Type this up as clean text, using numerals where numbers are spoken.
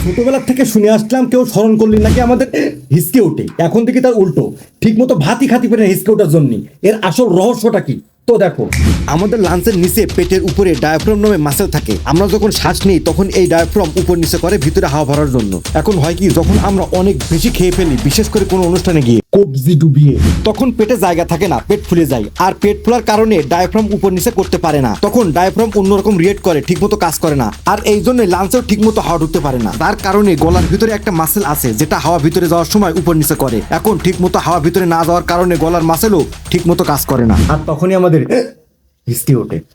ছোটবেলা থেকে শুনে আসলাম কেউ স্মরণ করলি নাকি আমাদের হিসকে ওঠে, এখন থেকে তার উল্টো। ঠিক মতো ভাতই খাতি পারে না হিসকে ওঠার জন্য। এর আসল রহস্যটা কি? তো দেখো, আমাদের লাঞ্চের নিচে পেটের উপরে ডায়াফ্রাম নামে মাসেল থাকে। আমরা যখন শ্বাস নিই তখন এই ডায়াফ্রাম উপর নিচে করে ভিতরে হাওয়া ভরার জন্য। এখন হয় কি, যখন আমরা অনেক বেশি খেয়ে ফেলি, বিশেষ করে কোনো অনুষ্ঠানে গিয়ে কবজি ডুবিয়ে, তখন পেটে জায়গা থাকে না, পেট ফুলে যায়। আর পেট ফোলার কারণে ডায়াফ্রাম উপর নিচে করতে পারে না। তখন ডায়াফ্রাম অন্যরকম রিয়েক্ট করে, ঠিকমতো কাজ করে না। আর এই জন্য লাঞ্চেও ঠিকমতো হাওয়া ঢুকতে পারে না। তার কারণে গলার ভিতরে একটা মাসেল আছে যেটা হাওয়া ভিতরে যাওয়ার সময় উপর নিচে করে। এখন ঠিকমতো হাওয়া ভিতরে না যাওয়ার কারণে গলার মাসেলও ঠিকমতো কাজ করে না, আর তখনই আমাদের হিসকে ওঠে।